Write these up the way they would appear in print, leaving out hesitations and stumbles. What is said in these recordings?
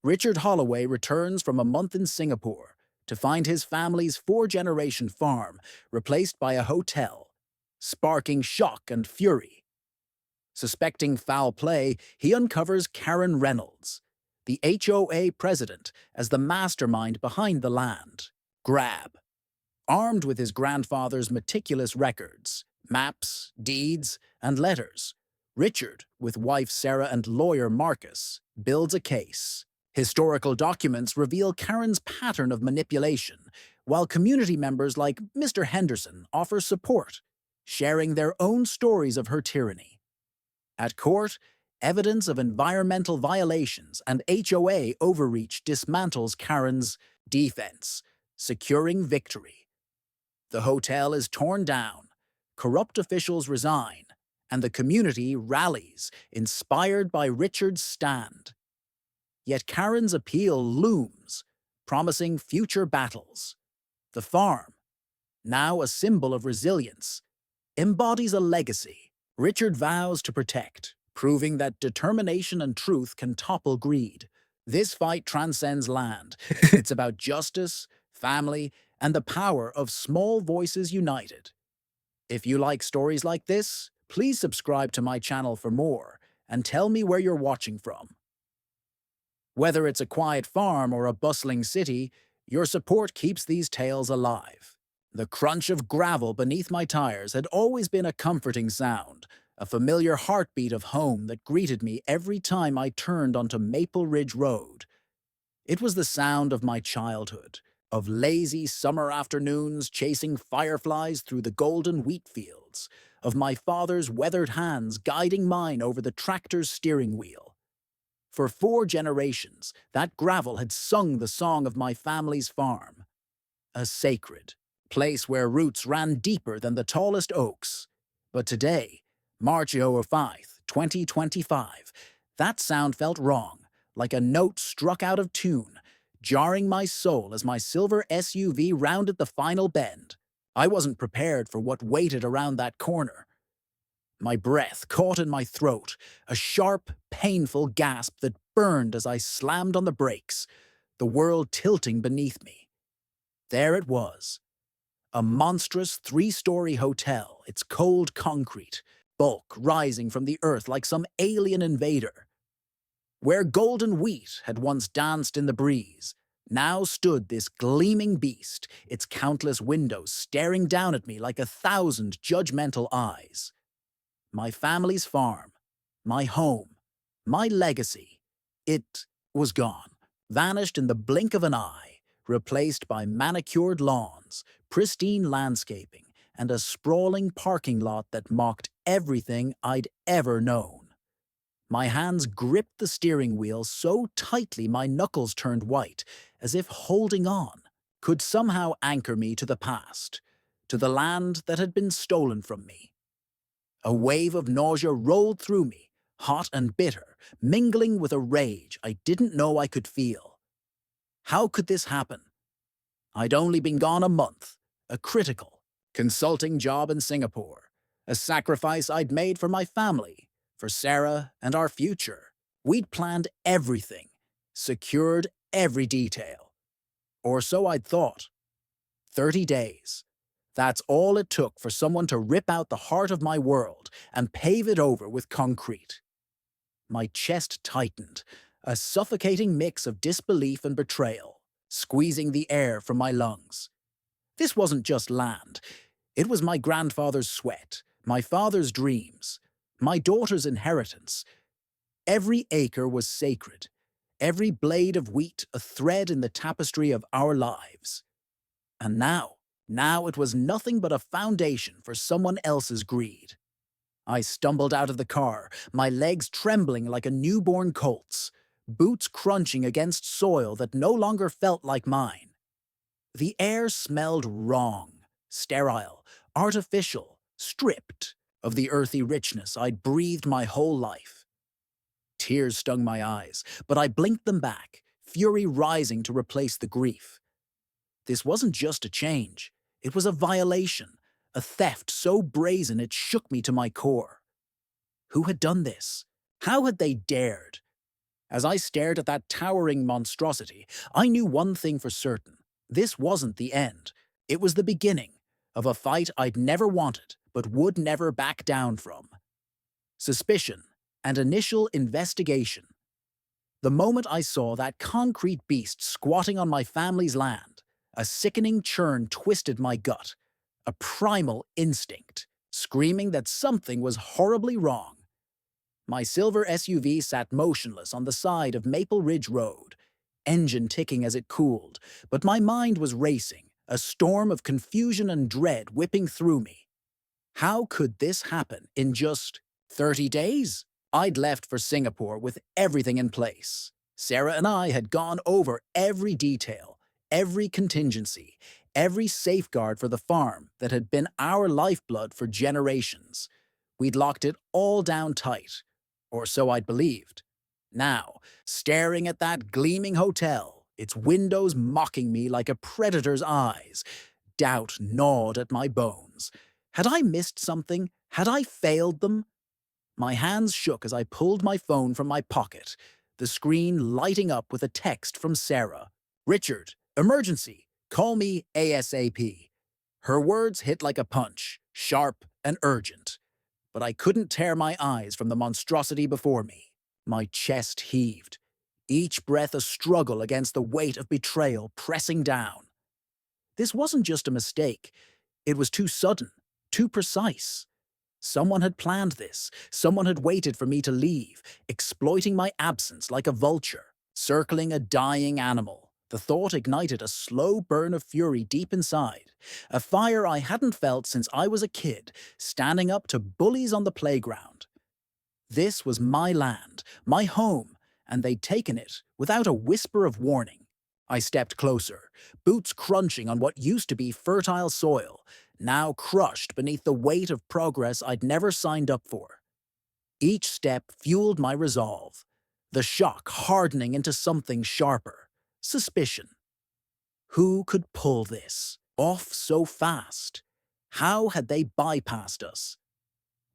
Richard Holloway returns from a month in Singapore to find his family's four-generation farm replaced by a hotel, sparking shock and fury. Suspecting foul play, he uncovers Karen Reynolds, the HOA president, as the mastermind behind the land grab. Armed with his grandfather's meticulous records, maps, deeds, and letters, Richard, with wife Sarah and lawyer Marcus, builds a case. Historical documents reveal Karen's pattern of manipulation, while community members like Mr. Henderson offer support, sharing their own stories of her tyranny. At court, evidence of environmental violations and HOA overreach dismantles Karen's defense, securing victory. The hotel is torn down, corrupt officials resign, and the community rallies, inspired by Richard's stand. Yet Karen's appeal looms, promising future battles. The farm, now a symbol of resilience, embodies a legacy Richard vows to protect, proving that determination and truth can topple greed. This fight transcends land. It's about justice, family, and the power of small voices united. If you like stories like this, please subscribe to my channel for more, and tell me where you're watching from. Whether it's a quiet farm or a bustling city, your support keeps these tales alive. The crunch of gravel beneath my tires had always been a comforting sound, a familiar heartbeat of home that greeted me every time I turned onto Maple Ridge Road. It was the sound of my childhood, of lazy summer afternoons chasing fireflies through the golden wheat fields, of my father's weathered hands guiding mine over the tractor's steering wheel. For 4 generations, that gravel had sung the song of my family's farm, a sacred place where roots ran deeper than the tallest oaks. But today, March 5, 2025, that sound felt wrong, like a note struck out of tune, jarring my soul as my silver SUV rounded the final bend. I wasn't prepared for what waited around that corner. My breath caught in my throat, a sharp, painful gasp that burned as I slammed on the brakes, the world tilting beneath me. There it was, a monstrous 3-story hotel, its cold concrete, bulk rising from the earth like some alien invader. Where golden wheat had once danced in the breeze, now stood this gleaming beast, its countless windows staring down at me like 1,000 judgmental eyes. My family's farm, my home, my legacy, it was gone, vanished in the blink of an eye, replaced by manicured lawns, pristine landscaping, and a sprawling parking lot that mocked everything I'd ever known. My hands gripped the steering wheel so tightly my knuckles turned white, as if holding on could somehow anchor me to the past, to the land that had been stolen from me. A wave of nausea rolled through me, hot and bitter, mingling with a rage I didn't know I could feel. How could this happen? I'd only been gone a month, a critical, consulting job in Singapore, a sacrifice I'd made for my family, for Sarah and our future. We'd planned everything, secured every detail. Or so I'd thought. 30 days. That's all it took for someone to rip out the heart of my world and pave it over with concrete. My chest tightened, a suffocating mix of disbelief and betrayal, squeezing the air from my lungs. This wasn't just land. It was my grandfather's sweat, my father's dreams, my daughter's inheritance. Every acre was sacred, every blade of wheat a thread in the tapestry of our lives. And now it was nothing but a foundation for someone else's greed. I stumbled out of the car, my legs trembling like a newborn colt's, boots crunching against soil that no longer felt like mine. The air smelled wrong, sterile, artificial, stripped of the earthy richness I'd breathed my whole life. Tears stung my eyes, but I blinked them back, fury rising to replace the grief. This wasn't just a change. It was a violation, a theft so brazen it shook me to my core. Who had done this? How had they dared? As I stared at that towering monstrosity, I knew one thing for certain. This wasn't the end. It was the beginning of a fight I'd never wanted but would never back down from. Suspicion and initial investigation. The moment I saw that concrete beast squatting on my family's land, a sickening churn twisted my gut, a primal instinct, screaming that something was horribly wrong. My silver SUV sat motionless on the side of Maple Ridge Road, engine ticking as it cooled, but my mind was racing, a storm of confusion and dread whipping through me. How could this happen in just 30 days? I'd left for Singapore with everything in place. Sarah and I had gone over every detail, every contingency, every safeguard for the farm that had been our lifeblood for generations. We'd locked it all down tight, or so I'd believed. Now, staring at that gleaming hotel, its windows mocking me like a predator's eyes, doubt gnawed at my bones. Had I missed something? Had I failed them? My hands shook as I pulled my phone from my pocket, the screen lighting up with a text from Sarah. "Richard, emergency. Call me ASAP." Her words hit like a punch, sharp and urgent. But I couldn't tear my eyes from the monstrosity before me. My chest heaved, each breath a struggle against the weight of betrayal pressing down. This wasn't just a mistake. It was too sudden, too precise. Someone had planned this. Someone had waited for me to leave, exploiting my absence like a vulture, circling a dying animal. The thought ignited a slow burn of fury deep inside, a fire I hadn't felt since I was a kid, standing up to bullies on the playground. This was my land, my home, and they'd taken it without a whisper of warning. I stepped closer, boots crunching on what used to be fertile soil, now crushed beneath the weight of progress I'd never signed up for. Each step fueled my resolve, the shock hardening into something sharper: suspicion. Who could pull this off so fast? How had they bypassed us?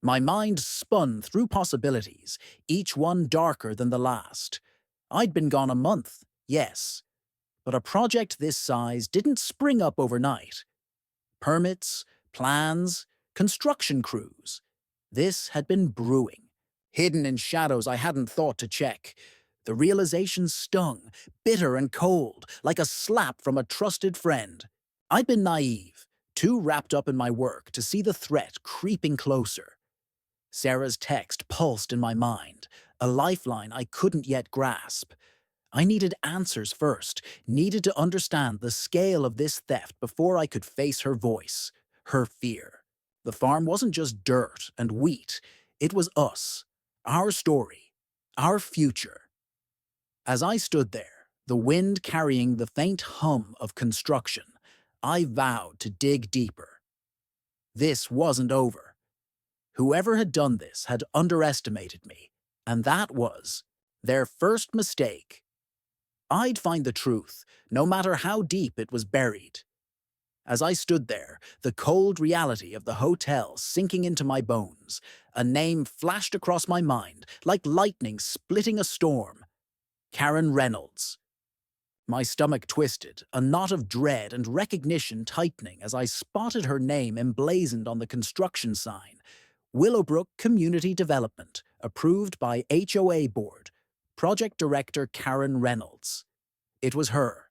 My mind spun through possibilities, each one darker than the last. I'd been gone a month, yes, but a project this size didn't spring up overnight. Permits, plans, construction crews. This had been brewing, hidden in shadows I hadn't thought to check. The realization stung, bitter and cold, like a slap from a trusted friend. I'd been naive, too wrapped up in my work to see the threat creeping closer. Sarah's text pulsed in my mind, a lifeline I couldn't yet grasp. I needed answers first, needed to understand the scale of this theft before I could face her voice, her fear. The farm wasn't just dirt and wheat, it was us, our story, our future. As I stood there, the wind carrying the faint hum of construction, I vowed to dig deeper. This wasn't over. Whoever had done this had underestimated me, and that was their first mistake. I'd find the truth, no matter how deep it was buried. As I stood there, the cold reality of the hotel sinking into my bones, a name flashed across my mind, like lightning splitting a storm: Karen Reynolds. My stomach twisted, a knot of dread and recognition tightening as I spotted her name emblazoned on the construction sign: Willowbrook Community Development, approved by HOA Board, Project Director Karen Reynolds. It was her,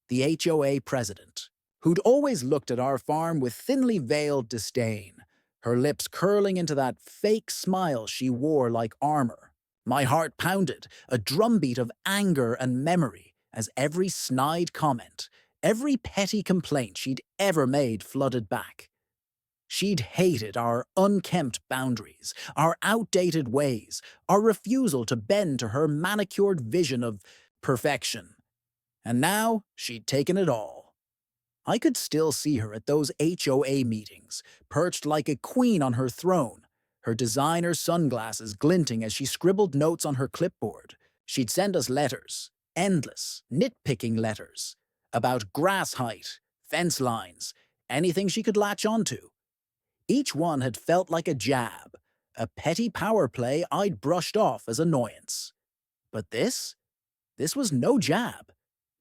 the HOA president, who'd always looked at our farm with thinly veiled disdain, her lips curling into that fake smile she wore like armor. My heart pounded, a drumbeat of anger and memory, as every snide comment, every petty complaint she'd ever made flooded back. She'd hated our unkempt boundaries, our outdated ways, our refusal to bend to her manicured vision of perfection. And now she'd taken it all. I could still see her at those HOA meetings, perched like a queen on her throne, her designer sunglasses glinting as she scribbled notes on her clipboard. She'd send us letters, endless, nitpicking letters, about grass height, fence lines, anything she could latch onto. Each one had felt like a jab, a petty power play I'd brushed off as annoyance. But this? This was no jab.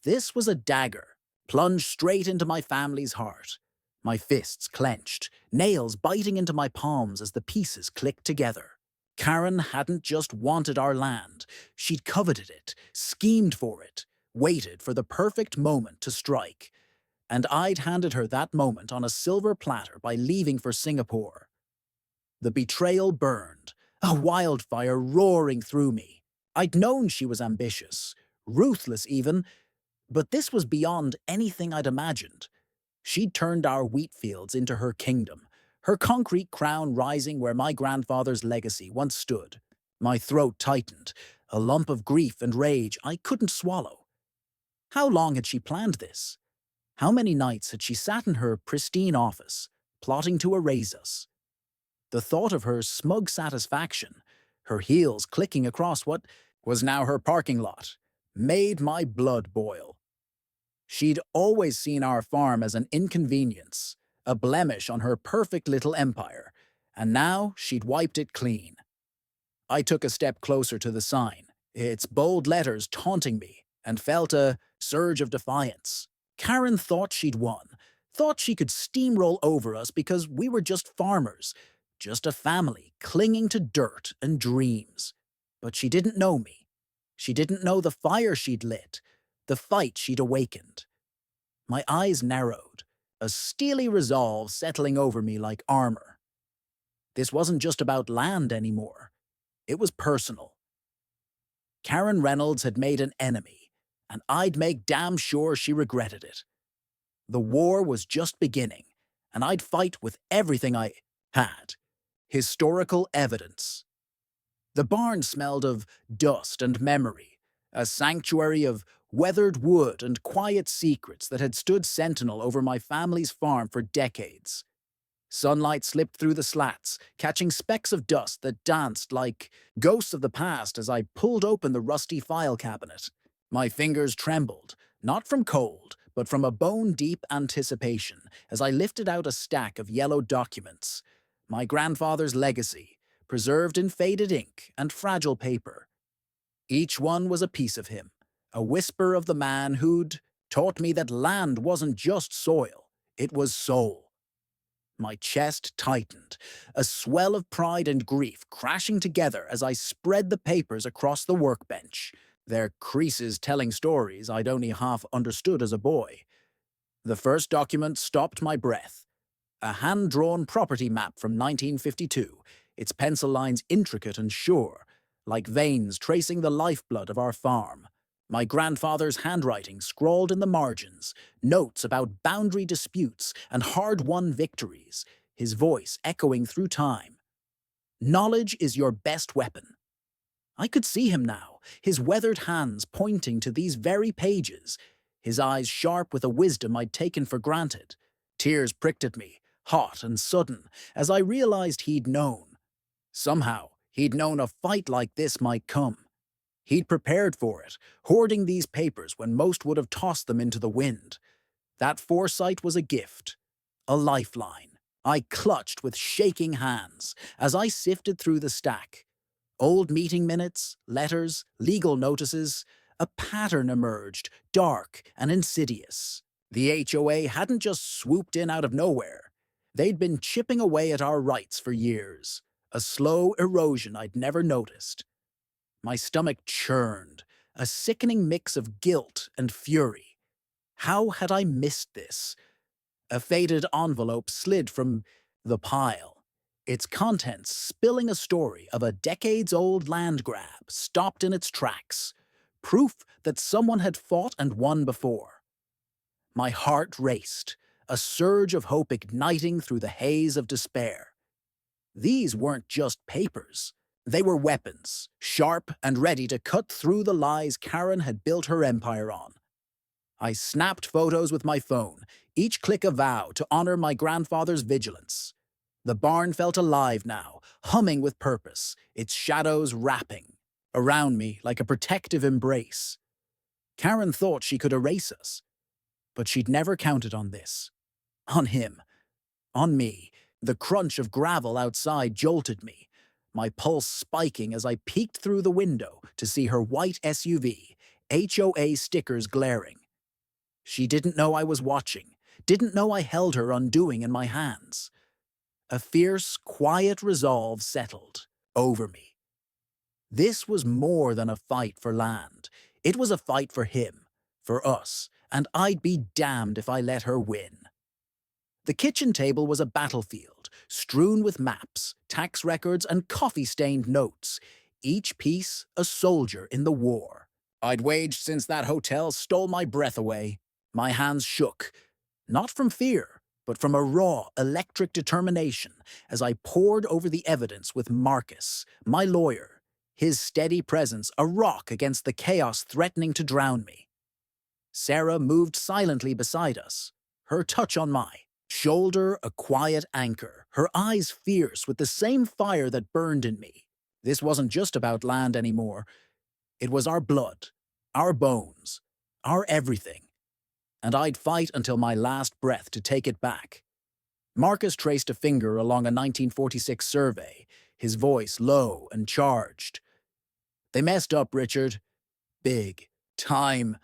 This was a dagger, plunged straight into my family's heart. My fists clenched, nails biting into my palms as the pieces clicked together. Karen hadn't just wanted our land, she'd coveted it, schemed for it, waited for the perfect moment to strike. And I'd handed her that moment on a silver platter by leaving for Singapore. The betrayal burned, a wildfire roaring through me. I'd known she was ambitious, ruthless even, but this was beyond anything I'd imagined. She'd turned our wheat fields into her kingdom, her concrete crown rising where my grandfather's legacy once stood. My throat tightened, a lump of grief and rage I couldn't swallow. How long had she planned this? How many nights had she sat in her pristine office, plotting to erase us? The thought of her smug satisfaction, her heels clicking across what was now her parking lot, made my blood boil. She'd always seen our farm as an inconvenience, a blemish on her perfect little empire, and now she'd wiped it clean. I took a step closer to the sign, its bold letters taunting me, and felt a surge of defiance. Karen thought she'd won, thought she could steamroll over us because we were just farmers, just a family clinging to dirt and dreams. But she didn't know me. She didn't know the fire she'd lit, the fight she'd awakened. My eyes narrowed, a steely resolve settling over me like armor. This wasn't just about land anymore. It was personal. Karen Reynolds had made an enemy, and I'd make damn sure she regretted it. The war was just beginning, and I'd fight with everything I had. Historical evidence. The barn smelled of dust and memory, a sanctuary of weathered wood and quiet secrets that had stood sentinel over my family's farm for decades. Sunlight slipped through the slats, catching specks of dust that danced like ghosts of the past as I pulled open the rusty file cabinet. My fingers trembled, not from cold, but from a bone-deep anticipation as I lifted out a stack of yellow documents. My grandfather's legacy, preserved in faded ink and fragile paper. Each one was a piece of him, a whisper of the man who'd taught me that land wasn't just soil, it was soul. My chest tightened, a swell of pride and grief crashing together as I spread the papers across the workbench, their creases telling stories I'd only half understood as a boy. The first document stopped my breath. A hand-drawn property map from 1952, its pencil lines intricate and sure, like veins tracing the lifeblood of our farm. My grandfather's handwriting scrawled in the margins, notes about boundary disputes and hard-won victories, his voice echoing through time. Knowledge is your best weapon. I could see him now, his weathered hands pointing to these very pages, his eyes sharp with a wisdom I'd taken for granted. Tears pricked at me, hot and sudden, as I realized he'd known. Somehow, he'd known a fight like this might come. He'd prepared for it, hoarding these papers when most would have tossed them into the wind. That foresight was a gift, a lifeline. I clutched with shaking hands as I sifted through the stack. Old meeting minutes, letters, legal notices. A pattern emerged, dark and insidious. The HOA hadn't just swooped in out of nowhere. They'd been chipping away at our rights for years, a slow erosion I'd never noticed. My stomach churned, a sickening mix of guilt and fury. How had I missed this? A faded envelope slid from the pile, its contents spilling a story of a decades-old land grab stopped in its tracks, proof that someone had fought and won before. My heart raced, a surge of hope igniting through the haze of despair. These weren't just papers. They were weapons, sharp and ready to cut through the lies Karen had built her empire on. I snapped photos with my phone, each click a vow to honor my grandfather's vigilance. The barn felt alive now, humming with purpose, its shadows wrapping around me like a protective embrace. Karen thought she could erase us, but she'd never counted on this. On him. On me. The crunch of gravel outside jolted me, my pulse spiking as I peeked through the window to see her white SUV, HOA stickers glaring. She didn't know I was watching, didn't know I held her undoing in my hands. A fierce, quiet resolve settled over me. This was more than a fight for land. It was a fight for him, for us, and I'd be damned if I let her win. The kitchen table was a battlefield, strewn with maps, tax records, and coffee-stained notes, each piece a soldier in the war I'd waged since that hotel stole my breath away. My hands shook, not from fear, but from a raw, electric determination as I pored over the evidence with Marcus, my lawyer, his steady presence a rock against the chaos threatening to drown me. Sarah moved silently beside us, her touch on my shoulder a quiet anchor, her eyes fierce with the same fire that burned in me. This wasn't just about land anymore. It was our blood, our bones, our everything. And I'd fight until my last breath to take it back. Marcus traced a finger along a 1946 survey, his voice low and charged. They messed up, Richard. Big. Time.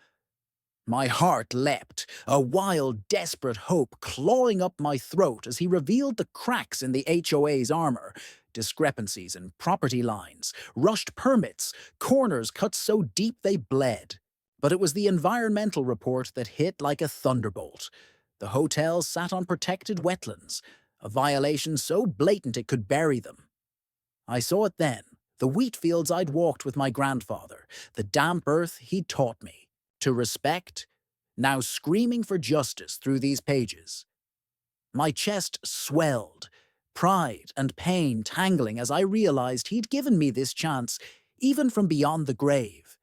My heart leapt, a wild, desperate hope clawing up my throat as he revealed the cracks in the HOA's armor, discrepancies in property lines, rushed permits, corners cut so deep they bled. But it was the environmental report that hit like a thunderbolt. The hotel sat on protected wetlands, a violation so blatant it could bury them. I saw it then, the wheat fields I'd walked with my grandfather, the damp earth he'd taught me to respect, now screaming for justice through these pages. My chest swelled, pride and pain tangling as I realized he'd given me this chance, even from beyond the grave.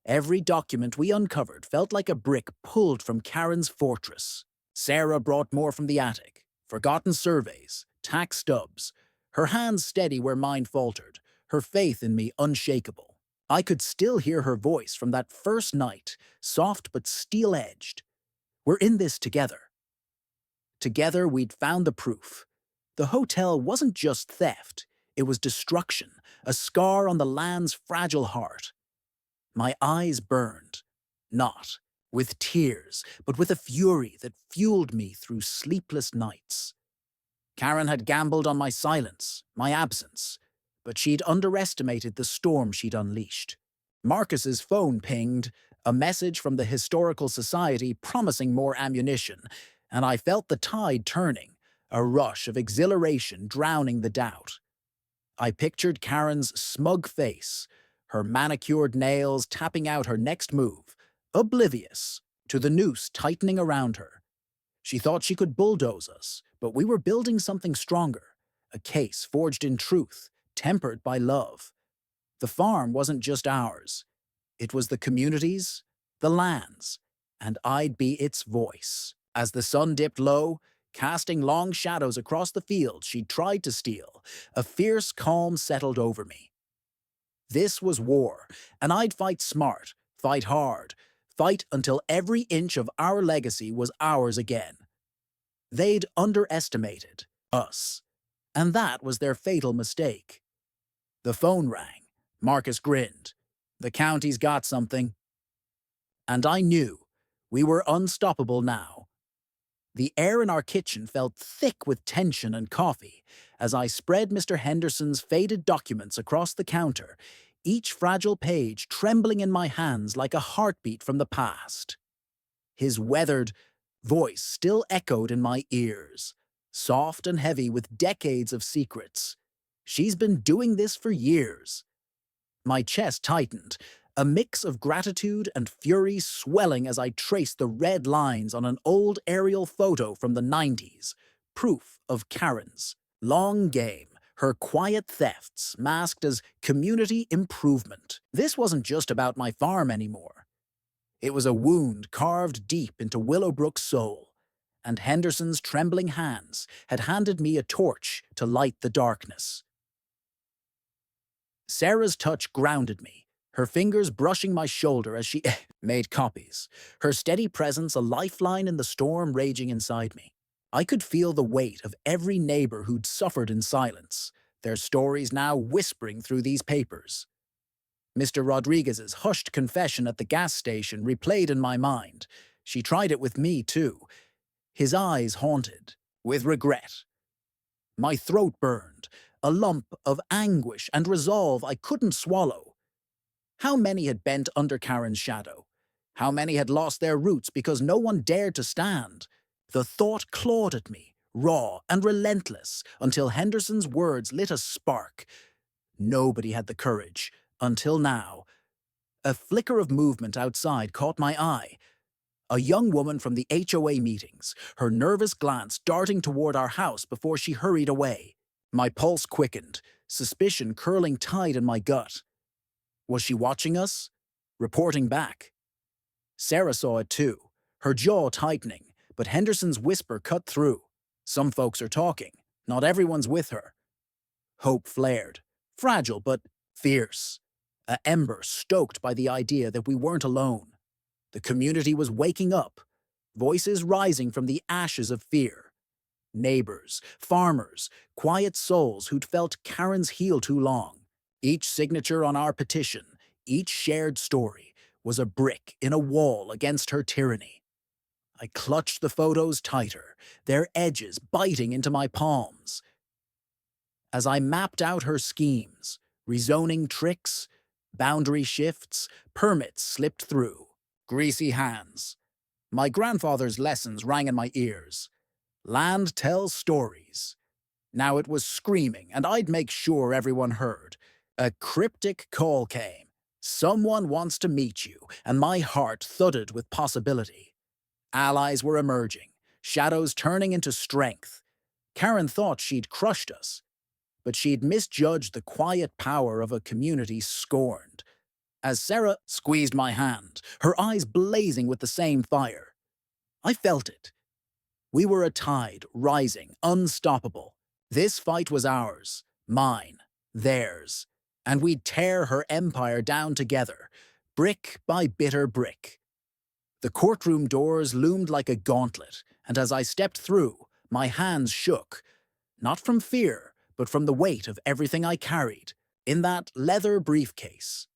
Every document we uncovered felt like a brick pulled from Karen's fortress. Sarah brought more from the attic, forgotten surveys, tax stubs, her hands steady where mine faltered, her faith in me unshakable. I could still hear her voice from that first night, soft but steel-edged. We're in this together. Together, we'd found the proof. The hotel wasn't just theft, it was destruction, a scar on the land's fragile heart. My eyes burned, not with tears, but with a fury that fueled me through sleepless nights. Karen had gambled on my silence, my absence, but she'd underestimated the storm she'd unleashed. Marcus's phone pinged, a message from the Historical Society promising more ammunition, and I felt the tide turning, a rush of exhilaration drowning the doubt. I pictured Karen's smug face, her manicured nails tapping out her next move, oblivious to the noose tightening around her. She thought she could bulldoze us, but we were building something stronger, a case forged in truth, tempered by love. The farm wasn't just ours. It was the community's, the land's, and I'd be its voice. As the sun dipped low, casting long shadows across the fields she'd tried to steal, a fierce calm settled over me. This was war, and I'd fight smart, fight hard, fight until every inch of our legacy was ours again. They'd underestimated us, and that was their fatal mistake. The phone rang. Marcus grinned. The county's got something. And I knew we were unstoppable now. The air in our kitchen felt thick with tension and coffee as I spread Mr. Henderson's faded documents across the counter, each fragile page trembling in my hands like a heartbeat from the past. His weathered voice still echoed in my ears, soft and heavy with decades of secrets. She's been doing this for years. My chest tightened, a mix of gratitude and fury swelling as I traced the red lines on an old aerial photo from the 90s, proof of Karen's long game, her quiet thefts masked as community improvement. This wasn't just about my farm anymore. It was a wound carved deep into Willowbrook's soul, and Henderson's trembling hands had handed me a torch to light the darkness. Sarah's touch grounded me, her fingers brushing my shoulder as she made copies, her steady presence a lifeline in the storm raging inside me. I could feel the weight of every neighbor who'd suffered in silence, their stories now whispering through these papers. Mr. Rodriguez's hushed confession at the gas station replayed in my mind. She tried it with me, too. His eyes haunted, with regret. My throat burned, a lump of anguish and resolve I couldn't swallow. How many had bent under Karen's shadow? How many had lost their roots because no one dared to stand? The thought clawed at me, raw and relentless, until Henderson's words lit a spark. Nobody had the courage, until now. A flicker of movement outside caught my eye. A young woman from the HOA meetings, her nervous glance darting toward our house before she hurried away. My pulse quickened, suspicion curling tight in my gut. Was she watching us? Reporting back? Sarah saw it too, her jaw tightening, but Henderson's whisper cut through. Some folks are talking. Not everyone's with her. Hope flared, fragile but fierce. A ember stoked by the idea that we weren't alone. The community was waking up, voices rising from the ashes of fear. Neighbors, farmers, quiet souls who'd felt Karen's heel too long. Each signature on our petition, each shared story, was a brick in a wall against her tyranny. I clutched the photos tighter, their edges biting into my palms. As I mapped out her schemes, rezoning tricks, boundary shifts, permits slipped through. Greasy hands. My grandfather's lessons rang in my ears. Land tells stories. Now it was screaming, and I'd make sure everyone heard. A cryptic call came. Someone wants to meet you, and my heart thudded with possibility. Allies were emerging, shadows turning into strength. Karen thought she'd crushed us, but she'd misjudged the quiet power of a community scorned. As Sarah squeezed my hand, her eyes blazing with the same fire, I felt it. We were a tide, rising, unstoppable. This fight was ours, mine, theirs, and we'd tear her empire down together, brick by bitter brick. The courtroom doors loomed like a gauntlet, and as I stepped through, my hands shook, not from fear, but from the weight of everything I carried, in that leather briefcase.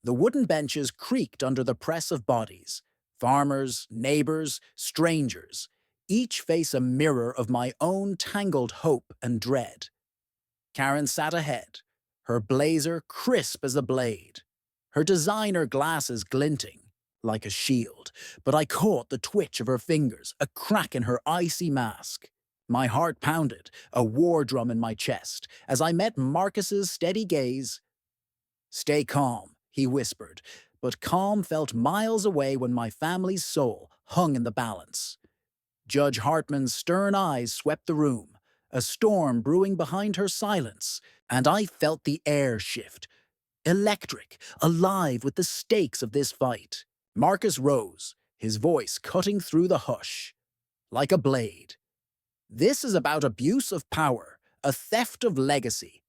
The wooden benches creaked under the press of bodies. Farmers, neighbors, strangers, each face a mirror of my own tangled hope and dread. Karen sat ahead, her blazer crisp as a blade, her designer glasses glinting like a shield, but I caught the twitch of her fingers, a crack in her icy mask. My heart pounded, a war drum in my chest, as I met Marcus's steady gaze. "Stay calm," he whispered, but calm felt miles away when my family's soul hung in the balance. Judge Hartman's stern eyes swept the room, a storm brewing behind her silence, and I felt the air shift. Electric, alive with the stakes of this fight. Marcus rose, his voice cutting through the hush. Like a blade. "This is about abuse of power, a theft of legacy."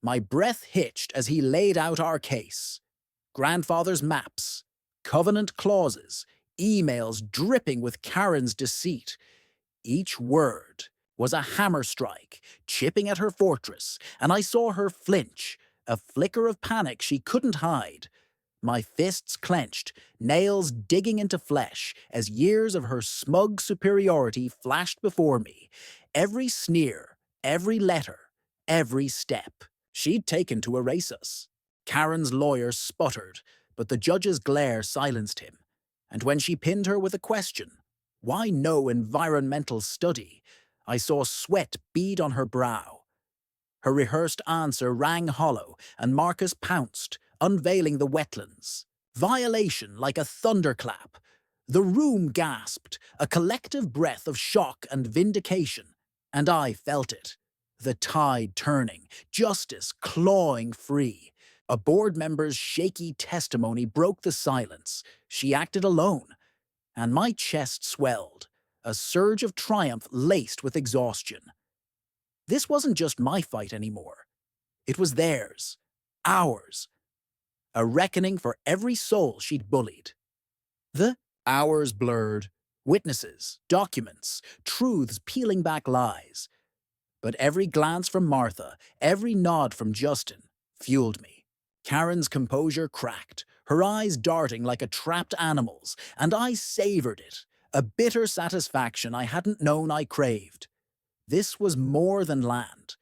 My breath hitched as he laid out our case. Grandfather's maps, covenant clauses, emails dripping with Karen's deceit. Each word was a hammer strike, chipping at her fortress, and I saw her flinch, a flicker of panic she couldn't hide. My fists clenched, nails digging into flesh, as years of her smug superiority flashed before me. Every sneer, every letter, every step she'd taken to erase us. Karen's lawyer sputtered, but the judge's glare silenced him. And when she pinned her with a question, why no environmental study, I saw sweat bead on her brow. Her rehearsed answer rang hollow, and Marcus pounced, unveiling the wetlands. Violation like a thunderclap. The room gasped, a collective breath of shock and vindication, and I felt it. The tide turning, justice clawing free. A board member's shaky testimony broke the silence. She acted alone, and my chest swelled, a surge of triumph laced with exhaustion. This wasn't just my fight anymore. It was theirs, ours. A reckoning for every soul she'd bullied. The hours blurred, witnesses, documents, truths peeling back lies. But every glance from Martha, every nod from Justin, fueled me. Karen's composure cracked, her eyes darting like a trapped animal's, and I savored it, a bitter satisfaction I hadn't known I craved. This was more than land.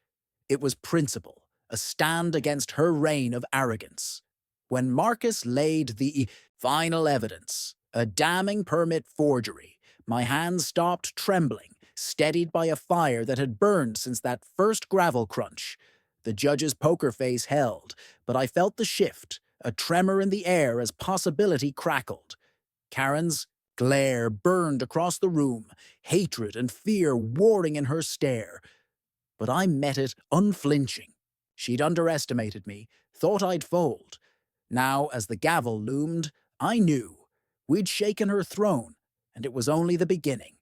It was principle, a stand against her reign of arrogance. When Marcus laid the final evidence, a damning permit forgery, my hands stopped trembling, steadied by a fire that had burned since that first gravel crunch. The judge's poker face held, but I felt the shift, a tremor in the air as possibility crackled. Karen's glare burned across the room, hatred and fear warring in her stare. But I met it unflinching. She'd underestimated me, thought I'd fold. Now, as the gavel loomed, I knew. We'd shaken her throne, and it was only the beginning.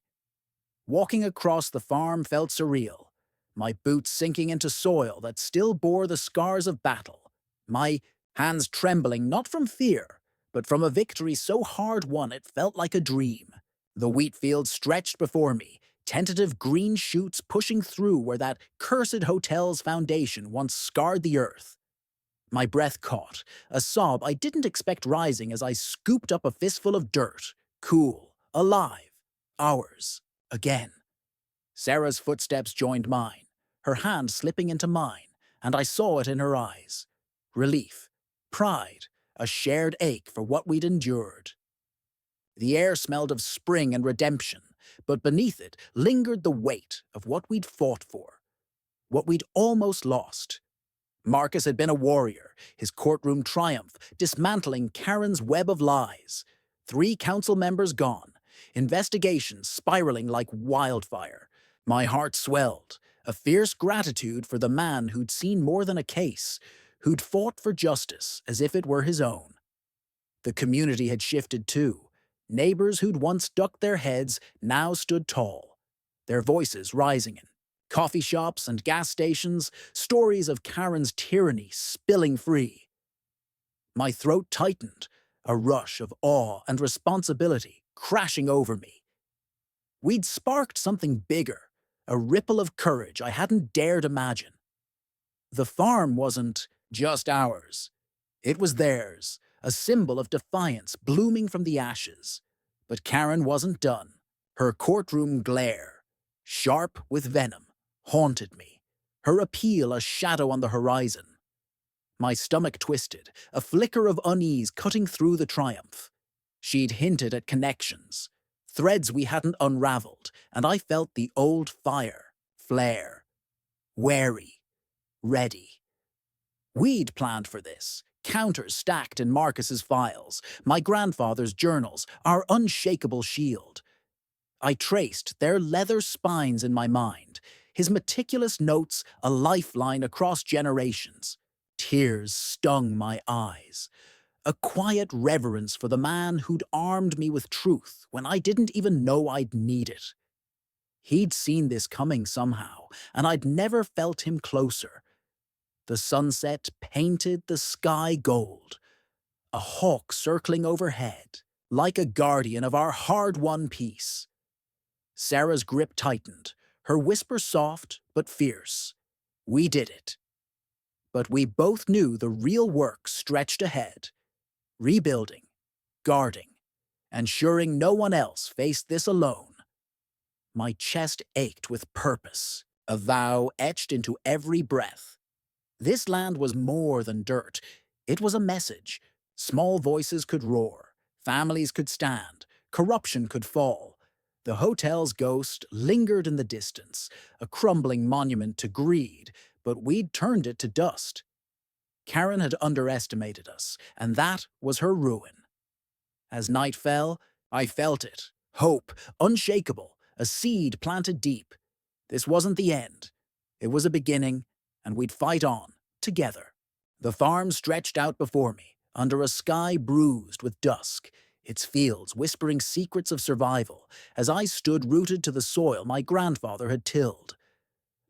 Walking across the farm felt surreal, my boots sinking into soil that still bore the scars of battle, my hands trembling not from fear, but from a victory so hard-won it felt like a dream. The wheat field stretched before me, tentative green shoots pushing through where that cursed hotel's foundation once scarred the earth. My breath caught, a sob I didn't expect rising as I scooped up a fistful of dirt, cool, alive, ours, again. Sarah's footsteps joined mine, her hand slipping into mine, and I saw it in her eyes. Relief, pride, a shared ache for what we'd endured. The air smelled of spring and redemption, but beneath it lingered the weight of what we'd fought for, what we'd almost lost. Marcus had been a warrior, his courtroom triumph dismantling Karen's web of lies. 3 council members gone, investigations spiraling like wildfire. My heart swelled, a fierce gratitude for the man who'd seen more than a case, who'd fought for justice as if it were his own. The community had shifted too. Neighbors who'd once ducked their heads now stood tall, their voices rising in coffee shops and gas stations, stories of Karen's tyranny spilling free. My throat tightened, a rush of awe and responsibility crashing over me. We'd sparked something bigger, a ripple of courage I hadn't dared imagine. The farm wasn't just ours. It was theirs, a symbol of defiance blooming from the ashes. But Karen wasn't done. Her courtroom glare, sharp with venom, haunted me, her appeal a shadow on the horizon. My stomach twisted, a flicker of unease cutting through the triumph. She'd hinted at connections, threads we hadn't unraveled, and I felt the old fire flare. Wary, ready. We'd planned for this, counters stacked in Marcus's files, my grandfather's journals, our unshakable shield. I traced their leather spines in my mind, his meticulous notes a lifeline across generations. Tears stung my eyes. A quiet reverence for the man who'd armed me with truth when I didn't even know I'd need it. He'd seen this coming somehow, and I'd never felt him closer. The sunset painted the sky gold, a hawk circling overhead, like a guardian of our hard-won peace. Sarah's grip tightened, her whisper soft but fierce. We did it. But we both knew the real work stretched ahead. Rebuilding, guarding, ensuring no one else faced this alone. My chest ached with purpose, a vow etched into every breath. This land was more than dirt. It was a message. Small voices could roar, families could stand, corruption could fall. The hotel's ghost lingered in the distance, a crumbling monument to greed, but we'd turned it to dust. Karen had underestimated us, and that was her ruin. As night fell, I felt it. Hope, unshakable, a seed planted deep. This wasn't the end. It was a beginning, and we'd fight on, together. The farm stretched out before me, under a sky bruised with dusk, its fields whispering secrets of survival, as I stood rooted to the soil my grandfather had tilled.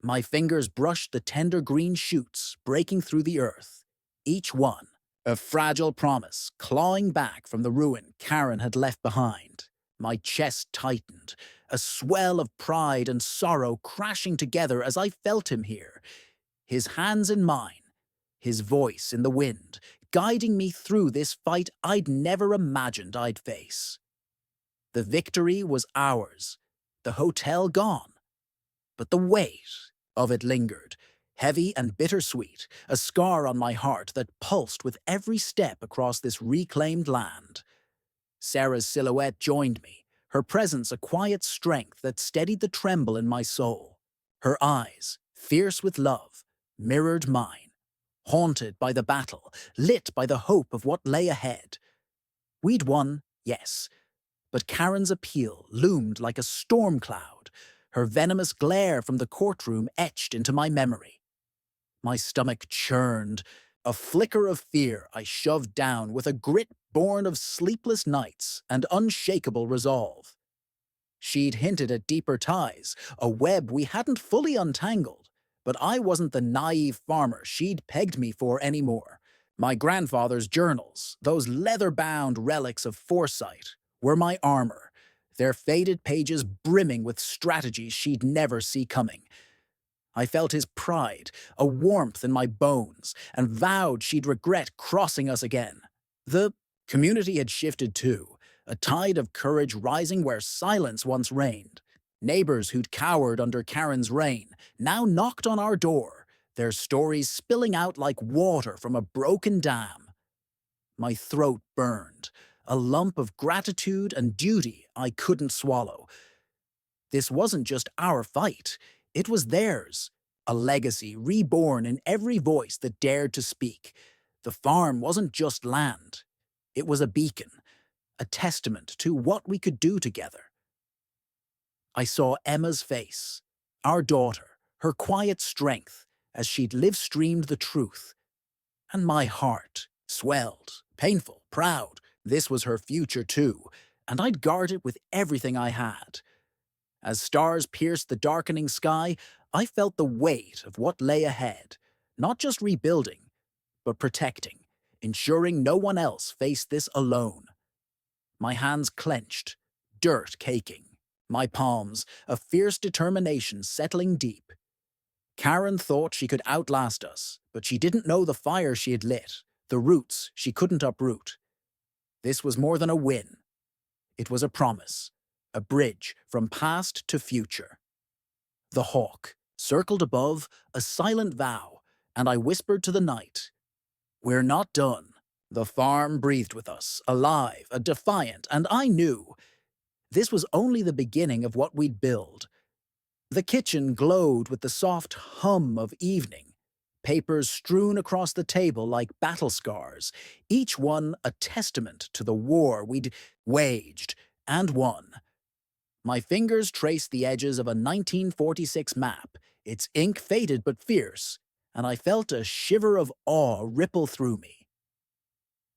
My fingers brushed the tender green shoots breaking through the earth, each one a fragile promise clawing back from the ruin Karen had left behind. My chest tightened, a swell of pride and sorrow crashing together as I felt him here, his hands in mine, his voice in the wind, guiding me through this fight I'd never imagined I'd face. The victory was ours, the hotel gone, but the weight of it lingered, heavy and bittersweet, a scar on my heart that pulsed with every step across this reclaimed land. Sarah's silhouette joined me, her presence a quiet strength that steadied the tremble in my soul. Her eyes, fierce with love, mirrored mine, haunted by the battle, lit by the hope of what lay ahead. We'd won, yes, but Karen's appeal loomed like a storm cloud, her venomous glare from the courtroom etched into my memory. My stomach churned, a flicker of fear I shoved down with a grit born of sleepless nights and unshakable resolve. She'd hinted at deeper ties, a web we hadn't fully untangled, but I wasn't the naive farmer she'd pegged me for anymore. My grandfather's journals, those leather-bound relics of foresight, were my armor, their faded pages brimming with strategies she'd never see coming. I felt his pride, a warmth in my bones, and vowed she'd regret crossing us again. The community had shifted too, a tide of courage rising where silence once reigned. Neighbors who'd cowered under Karen's reign now knocked on our door, their stories spilling out like water from a broken dam. My throat burned, a lump of gratitude and duty I couldn't swallow. This wasn't just our fight, it was theirs, a legacy reborn in every voice that dared to speak. The farm wasn't just land, it was a beacon, a testament to what we could do together. I saw Emma's face, our daughter, her quiet strength, as she'd live-streamed the truth. And my heart swelled, painful, proud. This was her future too, and I'd guard it with everything I had. As stars pierced the darkening sky, I felt the weight of what lay ahead, not just rebuilding, but protecting, ensuring no one else faced this alone. My hands clenched, dirt caking. My palms, a fierce determination settling deep. Karen thought she could outlast us, but she didn't know the fire she had lit, the roots she couldn't uproot. This was more than a win. It was a promise, a bridge from past to future. The hawk circled above, a silent vow, and I whispered to the night, "We're not done." The farm breathed with us, alive, a defiant, and I knew this was only the beginning of what we'd build. The kitchen glowed with the soft hum of evening, papers strewn across the table like battle scars, each one a testament to the war we'd waged and won. My fingers traced the edges of a 1946 map, its ink faded but fierce, and I felt a shiver of awe ripple through me.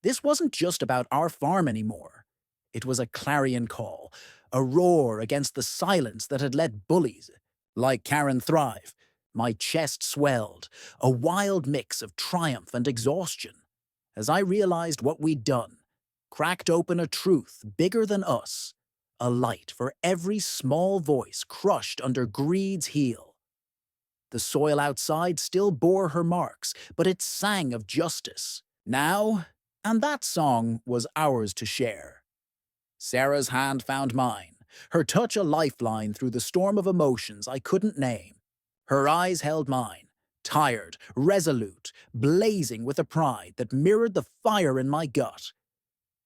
This wasn't just about our farm anymore. It was a clarion call, a roar against the silence that had let bullies like Karen thrive. My chest swelled, a wild mix of triumph and exhaustion, as I realized what we'd done, cracked open a truth bigger than us, a light for every small voice crushed under greed's heel. The soil outside still bore her marks, but it sang of justice. Now, and that song was ours to share. Sarah's hand found mine, her touch a lifeline through the storm of emotions I couldn't name. Her eyes held mine, tired, resolute, blazing with a pride that mirrored the fire in my gut.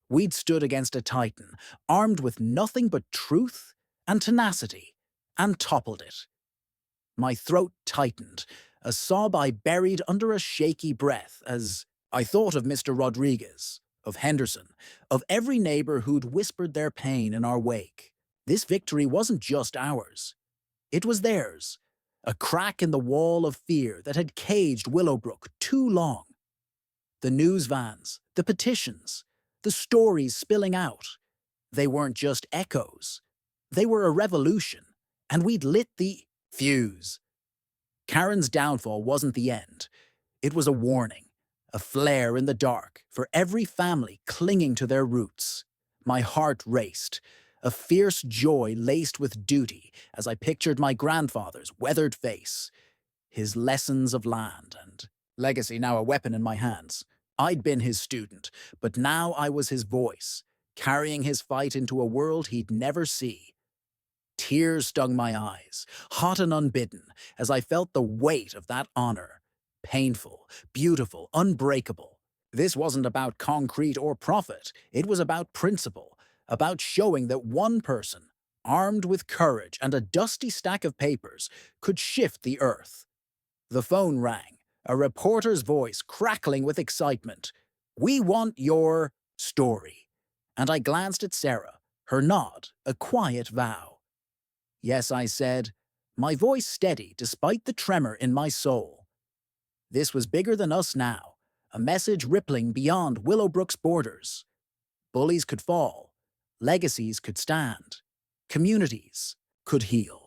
We'd stood against a titan, armed with nothing but truth and tenacity, and toppled it. My throat tightened, a sob I buried under a shaky breath as I thought of Mr. Rodriguez, of Henderson, of every neighbor who'd whispered their pain in our wake. This victory wasn't just ours. It was theirs, a crack in the wall of fear that had caged Willowbrook too long. The news vans, the petitions, the stories spilling out. They weren't just echoes. They were a revolution, and we'd lit the fuse. Karen's downfall wasn't the end. It was a warning, a flare in the dark for every family clinging to their roots. My heart raced, a fierce joy laced with duty as I pictured my grandfather's weathered face, his lessons of land and legacy now a weapon in my hands. I'd been his student, but now I was his voice, carrying his fight into a world he'd never see. Tears stung my eyes, hot and unbidden, as I felt the weight of that honor. Painful, beautiful, unbreakable. This wasn't about concrete or profit. It was about principle, about showing that one person, armed with courage and a dusty stack of papers, could shift the earth. The phone rang, a reporter's voice crackling with excitement. "We want your story." And I glanced at Sarah, her nod, a quiet vow. "Yes," I said, my voice steady despite the tremor in my soul. This was bigger than us now, a message rippling beyond Willowbrook's borders. Bullies could fall, legacies could stand, communities could heal.